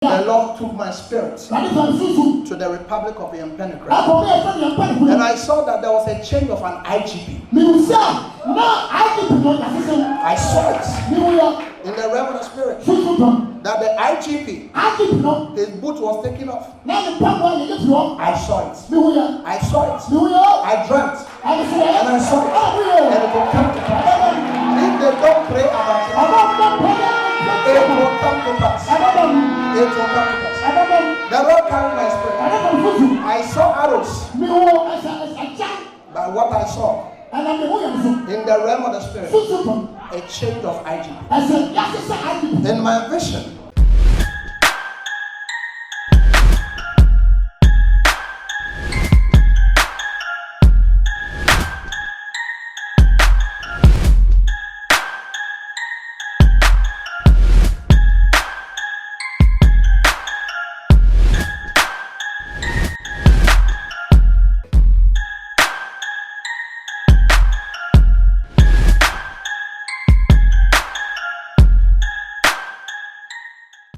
The Lord took my spirit to the Republic of Yempenekre. And I saw that there was a change of an IGP. I saw it in the realm of the spirit that the IGP, his boot was taken off. I saw it. I saw it. I dreamt. And I saw it. And it will come to pass. If they don't pray about it, it will come to pass. It will come to pass. The Lord carried my spirit. I saw arrows. But what I saw in the realm of the spirit, a change of IGP. In my vision,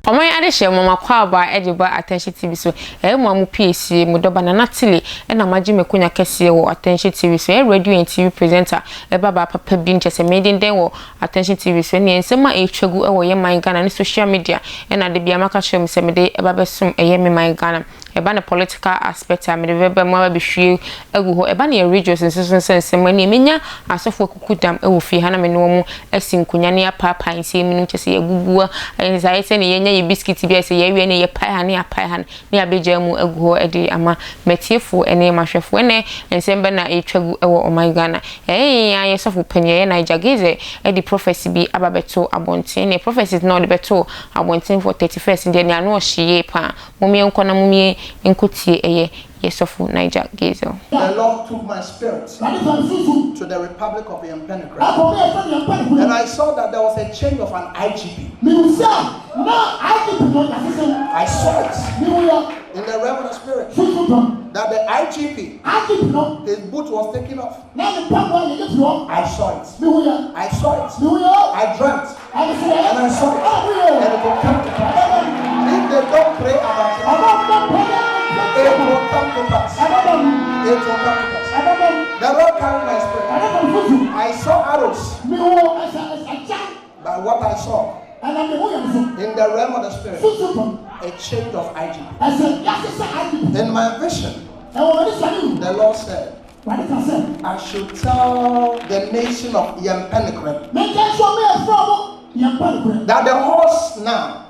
Omo ya de hye mama kwa ba ediba attention TV so mu PAC mu doba na natili na maji mekunya kese wo attention TV so radio and TV presenter baba papa bi nchese made den wo attention TV so ne ensema etwagu wo ye man Ghana ne social media na de bia maka hye se me de baba som ye me man Ghana eba na political aspect am de baba mo ba hwie agu ho eba na radio sense mani menya asofo kukudam wo fi ha na me no mu asinkunya ne apapa nsi mu nchese agugua anxiety ne yenya ye biscuit bi ese ye wie ne ye pai ha ne apai ha ne abeja mu agu ho edi ama metiefo ene mahwefo ene ensembe na etwagu wo oman Ghana ya sofo panye Nigel Gaisie edi prophecy bi ababeto abonten ne prophecies no de beto abonten for 31st ndi ne anu ohie pa mumie nkona mumie nkutie eye Yesofu Nigel Gaisie. The Lord took my spirit to the Republic of Yempenekre. And I saw that there was a change of an IGP. I saw it in the realm of the spirit that the IGP, his boot was taken off. I saw it. I saw it. I dreamt. And I saw it. And it will come to pass. If they don't pray about it, it will come to pass. It will come to pass. The Lord carried my spirit. I saw arrows. But what I saw in the realm of the spirit, a change of IGP. In my vision, the Lord said, I should tell the nation of Yempenekre that the horse now,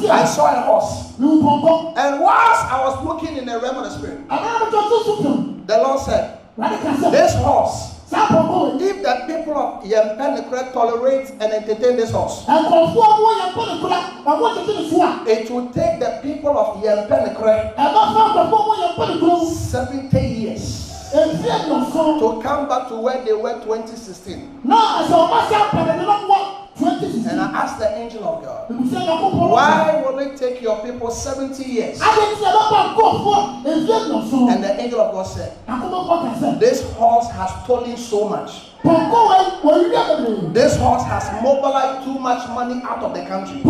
I saw a horse. And whilst I was looking in the realm of the spirit, the Lord said, this horse, if the people of Yempenekre tolerate and entertain this horse, it will take the people of Yempenekre 70 years to come back to where they were 2016. And I asked the angel of God, why will it take your people 70 years? And the angel of God said, this horse has stolen so much. This horse has mobilized too much money out of the country.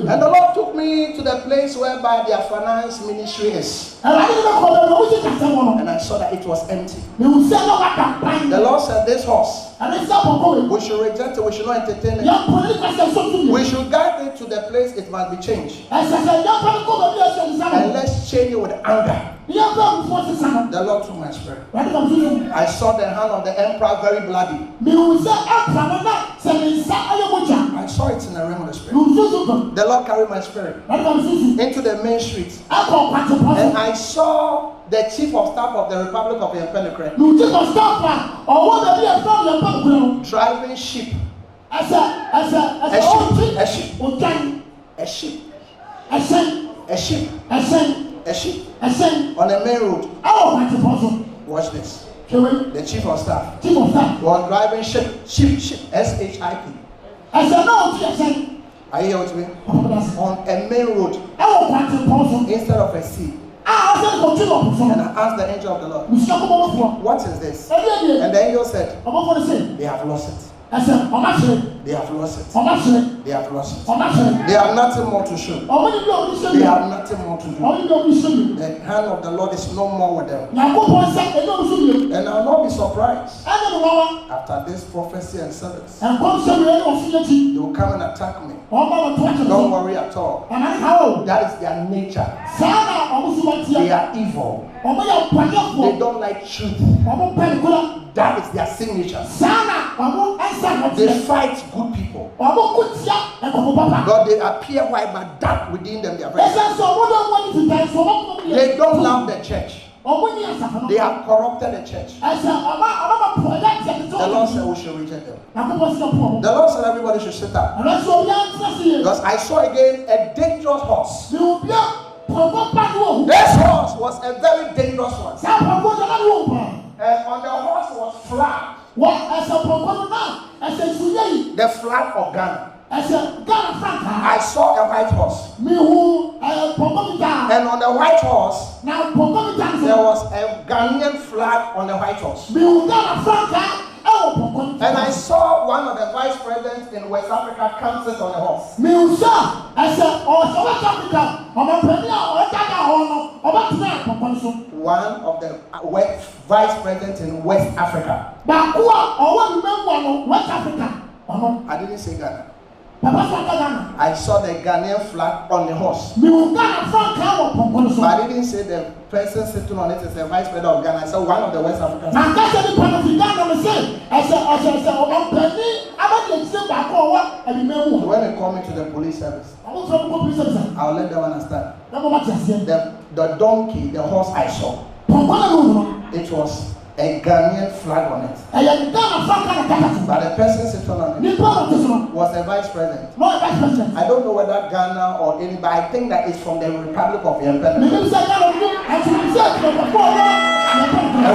And the Lord took me to the place whereby their finance ministry is. And I saw that it was empty. The Lord said, this horse, we should reject it, we should not entertain it. We should guide it to the place it must be changed. And let's change it with anger. The Lord took my spirit. I saw the hand of the emperor very bloody. I saw it in the realm of the spirit. The Lord carried my spirit into the main street. And I saw the chief of staff of the Republic of Yempenekre driving sheep. A sheep on the main road. Watch this. The chief of staff was driving sheep, S-H-I-P. Are you here with me? On a main road instead of a sea. And I asked the angel of the Lord, what is this? And the angel said, they have lost it. They have lost it. They have lost it. They have nothing more to show. They have nothing more to do. The hand of the Lord is no more with them. And I will not be surprised after this prophecy and service. They will come and attack me. Don't worry at all. That is their nature. They are evil. They don't like truth. That is their signature. They fight good people. God, they appear white but dark within them. They are very They don't love the church. They have corrupted the church. The Lord said we should reject them. The Lord said everybody should sit up. Because I saw again a dangerous horse. This horse was a very dangerous one. And on the horse was flag. The flag of Ghana. I saw a white horse. And on the white horse, there was a Ghanaian flag on the white horse. And I saw one of the vice presidents in West Africa come sit on the horse. One of the vice presidents in West Africa. I didn't say Ghana. I saw the Ghanaian flag on the horse. But I didn't say the person sitting on it is the vice president of Ghana. I saw one of the West Africans. When they call me to the police service, I'll let them understand. The donkey, the horse I saw, it was a Ghanaian flag on it. But the person sitting on it was a vice president. I don't know whether Ghana or anybody, I think that it's from the Republic of Yemen. And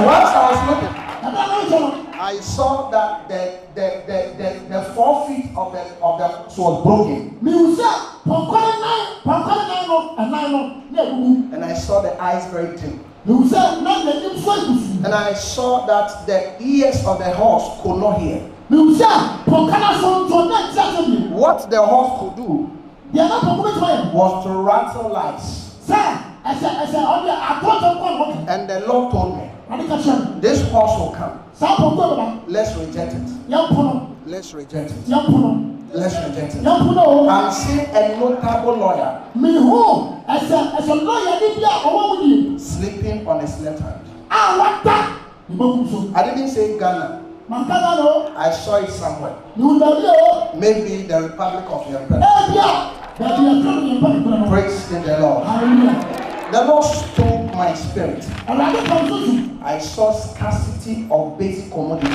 once I was looking, I saw that the 4 feet of the was broken. And I saw the eyes very dim. And I saw that the ears of the horse could not hear. What the horse could do was to rattle lies. And the Lord told me, this horse will come. Let's reject it. Let's reject it. Let's reject it. I'm seeing a notable lawyer sleeping on his left hand. I didn't say Ghana. I saw it somewhere. Maybe the Republic of Yemen. Praise the Lord. The Lord stole my spirit. I saw scarcity of basic commodities.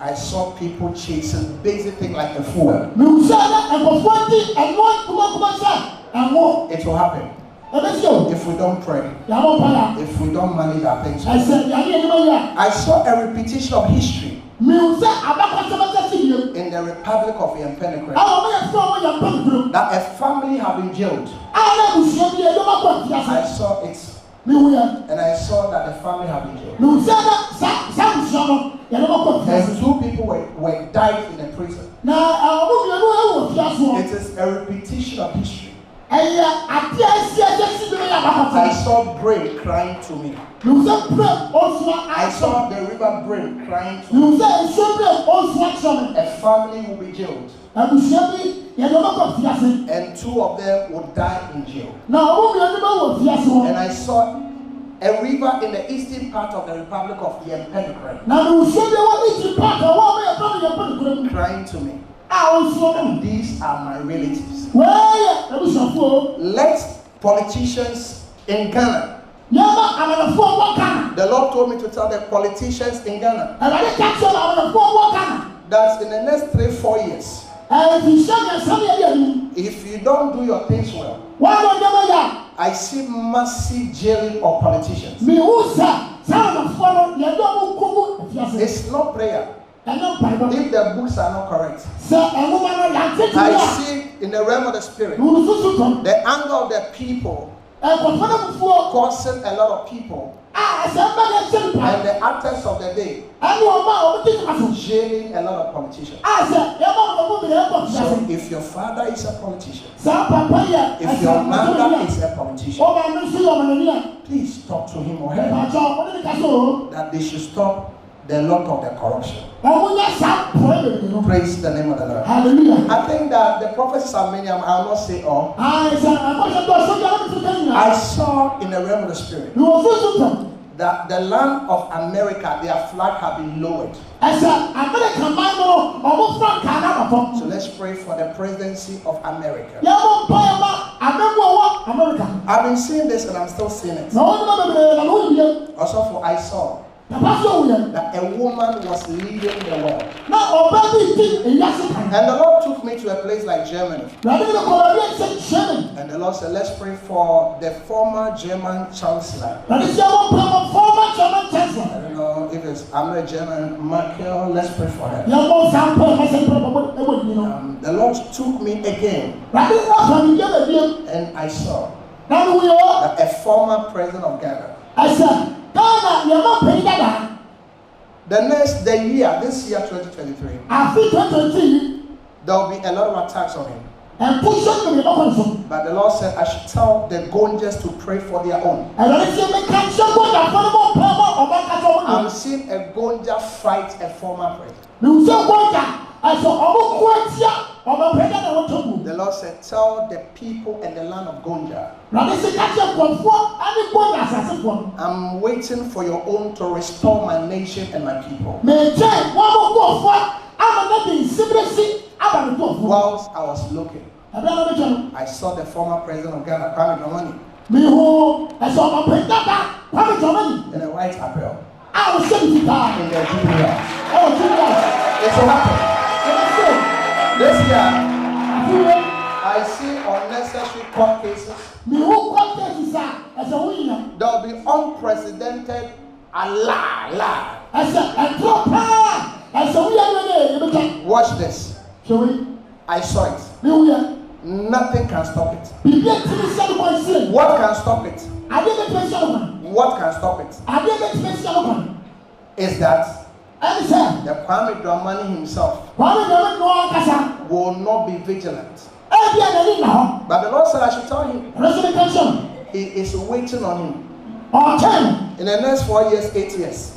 I saw people chasing basic things like the food. It will happen. If we don't pray, if we don't manage our things. I saw a repetition of history in the Republic of Yemen, that a family have been jailed. I saw it. And I saw that the family have been jailed. And 2 people were died in a prison. It is a repetition of history. I saw brain crying to me. I saw the river brain crying to me. A family will be jailed. And 2 of them would die in jail. And I saw a river in the eastern part of the Republic of Yemen crying to me. And these are my relatives. Let politicians in Ghana. The Lord told me to tell the politicians in Ghana that in the next 3-4 years, if you don't do your things well, I see massive jailing of politicians. It's not prayer. If the books are not correct, I see in the realm of the spirit the anger of the people causing a lot of people and the actors of the day jailing a lot of politicians. So if your father is a politician, if your mother is a politician, please talk to him or her that they should stop the lot of the corruption. Praise the name of the Lord. Hallelujah. I think that the prophecies are many. I will not say all. I saw in the realm of the spirit that the land of America, their flag have been lowered. So let's pray for the presidency of America. I've been seeing this and I'm still seeing it. Also for I saw that a woman was leading the world. And the Lord took me to a place like Germany. And the Lord said, let's pray for the former German Chancellor. I don't know if it's, I'm not German, Merkel, let's pray for her. The Lord took me again. And I saw that a former president of Ghana. This year 2023, there will be a lot of attacks on him. But the Lord said I should tell the Gonjas to pray for their own. I'm seeing a Gonja fight a former president. The Lord said, tell the people and the land of Gonja, I'm waiting for your own to restore my nation and my people. Whilst I was looking, I saw the former president of Ghana, Kwame Nkrumah, in a white apparel. In the Tvgh. It's so happy. This year, I see unnecessary court cases. There will be unprecedented Watch this. I saw it. Nothing can stop it. What can stop it? What can stop it? Is that the Kwame Dramani himself will not be vigilant. But the Lord said I should tell him he is waiting on him. In the next 4 years, 8 years,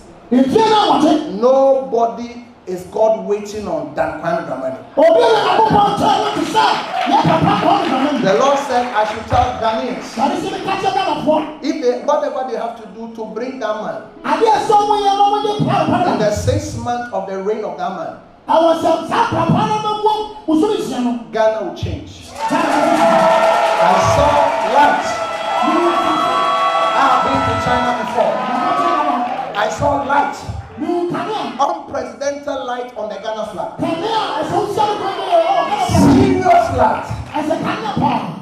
nobody is God waiting on than Kwame Dramani. The Lord said I should tell Ghanaians if whatever they have to do to bring that man in the 6th month of the reign of that man, Ghana will change. I saw light. I have been to China before. I saw light. Unprecedented light on the Ghana flag. Serious light.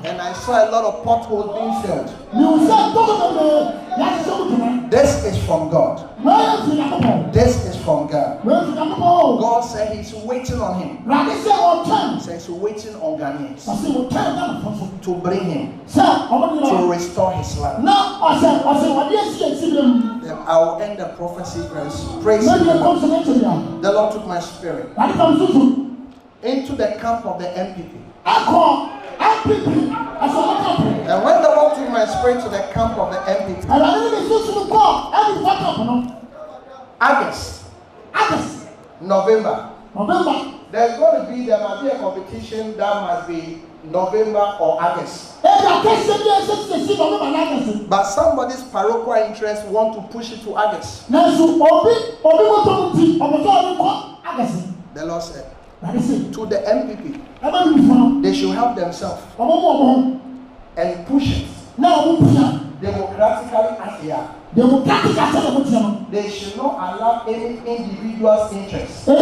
And I saw a lot of potholes being filled. This is from God. This is from God. God said he's waiting on him. He says he's waiting on Ghanaians to bring him to restore his land. I will end the prophecy verse. Praise the Lord. The Lord took my spirit into the camp of the MPP. And when the Lord took my spirit to the camp of the MPP, August, November, there must be a competition that must be November or August. But somebody's parochial interest want to push it to August. The Lord said to the MPP, they should help themselves and push it democratically as they are. They should not allow any individual's interest to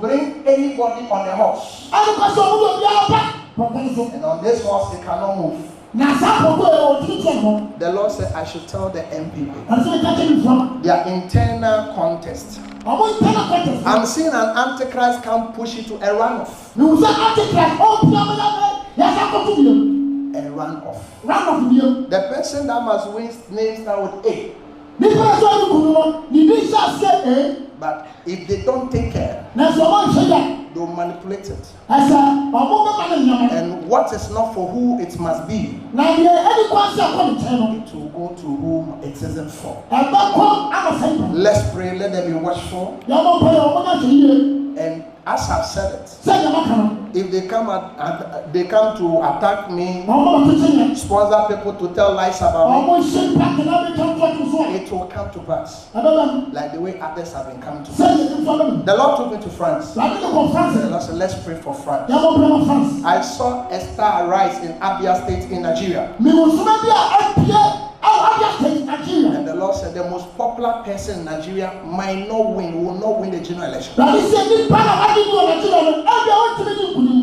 bring anybody on the horse. And on this horse they cannot move. The Lord said I should tell the MPP their internal contest. I'm seeing an antichrist come push it to a runoff. and run off. The person that must win names start with A. But if they don't take care, they'll manipulate it. And what is not for who it must be, it will go to whom it isn't for. Let's pray, let them be watchful. And as I've said it, if they come to attack me, sponsor people to tell lies about me, it will come to pass, like the way others have been coming to pass. The Lord took me to France. The Lord said, let's pray for France. I saw a star rise in Abia State in Nigeria. And the Lord said the most popular person in Nigeria might not win, will not win the general election.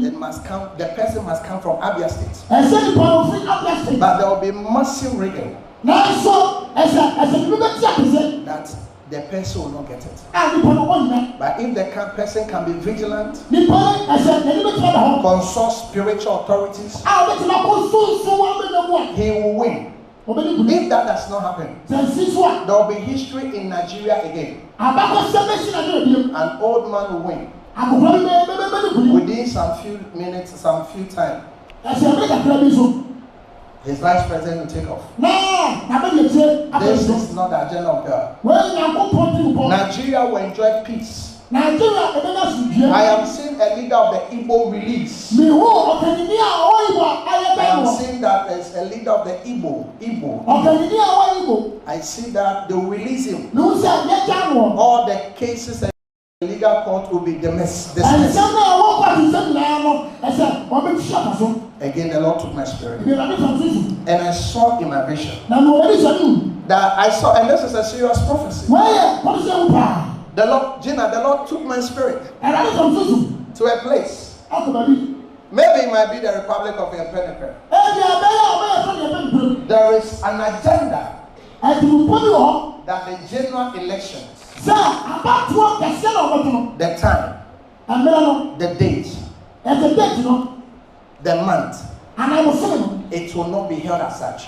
It must come, the person must come from Abia State. But there will be massive rigging that the person will not get it. But if the person can be vigilant, consult spiritual authorities, he will win. If that does not happen, there will be history in Nigeria again. An old man will win within some few minutes, some few time. His vice president will take off. This is not the agenda of God. Nigeria will enjoy peace. I am seeing a leader of the Igbo release. I am seeing that there's a leader of the Igbo. I see that they will release him. All the cases and the legal court will be dismissed. Again, the Lord took my spirit. And I saw in my vision that I saw, and this is a serious prophecy. The Lord took my spirit to a place. Maybe it might be the Republic of Yempenepe. There is an agenda that the general elections, the time, the date, the month, it will not be held as such.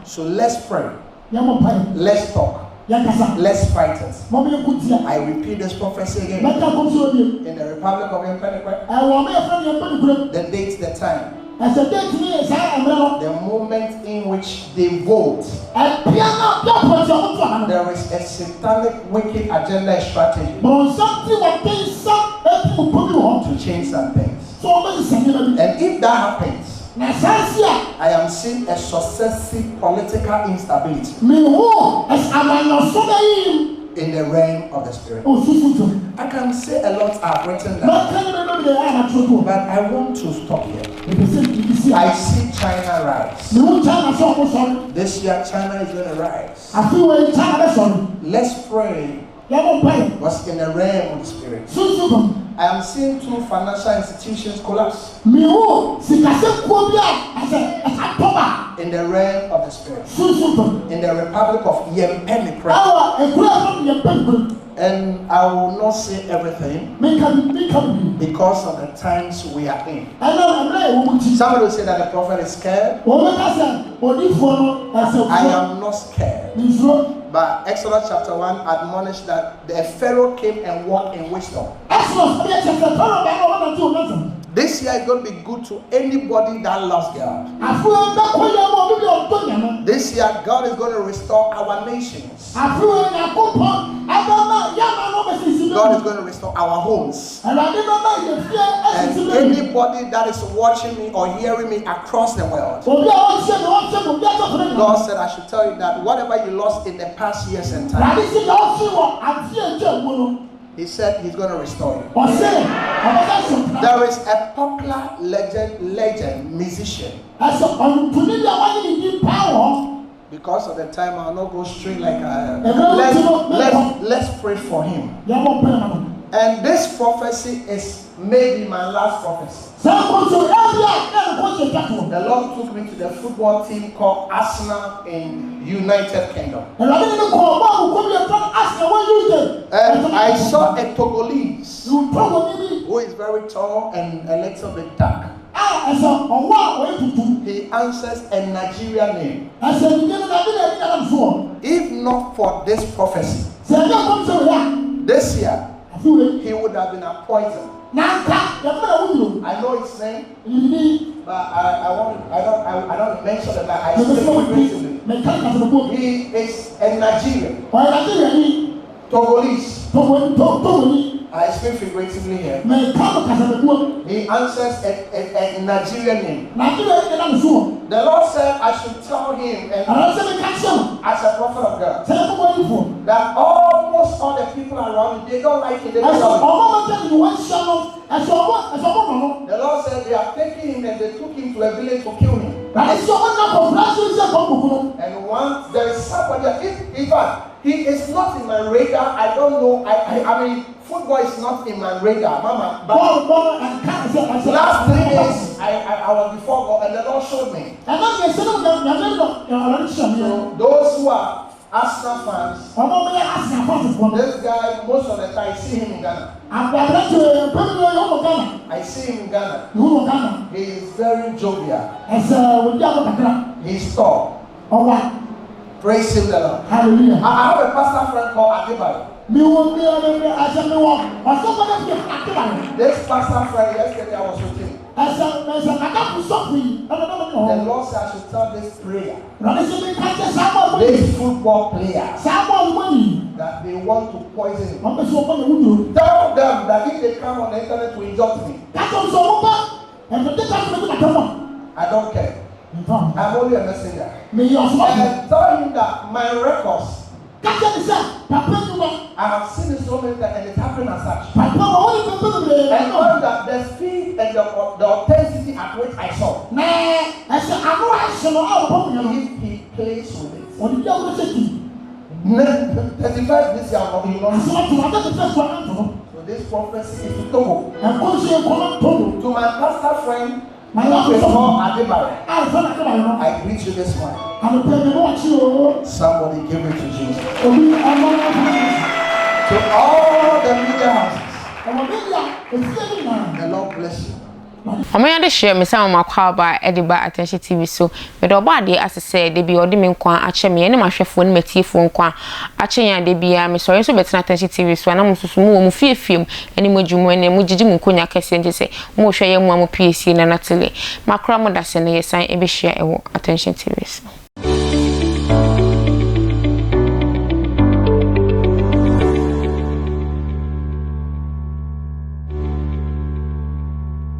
So let's pray. Let's talk. Let's fight it. I repeat this prophecy again. In the Republic of Yempenepe, the date, the time, the moment in which they vote, there is a satanic, wicked agenda and strategy to change some things. And if that happens, I am seeing a successive political instability in the realm of the spirit. I can say a lot I've written down, but I want to stop here. I see China rise. This year China is going to rise. Let's pray what's in the realm of the spirit. I am seeing two financial institutions collapse in the realm of the spirit, in the Republic of Yempenepe. And I will not say everything because of the times we are in. Somebody will say that the prophet is scared. I am not scared. But Exodus chapter 1 admonished that the Pharaoh came and walked in wisdom. This year is going to be good to anybody that loves God. This year, God is going to restore our nations. God is going to restore our homes. And anybody that is watching me or hearing me across the world, God said I should tell you that whatever you lost in the past years and time, He said He's going to restore you. There is a popular legend musician. Because of the time, I'll not go straight like let's pray for him. And this prophecy is maybe my last prophecy. The Lord took me to the football team called Arsenal in United Kingdom. And I saw a Togolese who is very tall and a little bit dark. he answers a Nigerian name. If not for this prophecy, this year he would have been a poison. I know his name, but I don't mention it. But I speak figuratively. He is a Nigerian. Togolese. I speak figuratively here. He answers a Nigerian name. The Lord said I should tell him, and as a prophet of God, that almost all the people around him, they don't like it. They don't like it. The Lord said they have taken him and they took him to a village to kill him. And once there is somebody, in fact, he is not in my radar. I don't know. I mean, football is not in my radar, Mama. But last 3 days, I was before God, and the Lord showed me. So those who are Arsenal fans, this guy, most of the time, I see him in Ghana. I see him in Ghana. He is very jovial. He's tall. Praise him, the Lord. Hallelujah. I have a pastor friend called Adibayo. This pastor friend, yesterday I was with him. The Lord said I should tell this prayer, this football player, that they want to poison him. Tell them that if they come on the internet to insult me, I don't care. I'm only a messenger. And tell him that my records, I have seen it so many times and it happened as such. And know that the speed and the authenticity at which I saw, if he plays with it, 31st this year, so this prophecy is to Togo. To my pastor friend, I greet you this morning. Somebody give it to Jesus. To all the media houses, the Lord bless you. I'm to share me some of my by Ediba Attention TV so but obadi as I said they be ordering kwa ache me my chef phone meti phone kwa ache ya de bia me sorry so better Attention TV so na mususu mu fie film eni mojumu ene mujiji mu konya kese nje se mo hwe ye mu PSC na natele makra mo da se ne yesan e be share e Attention TV so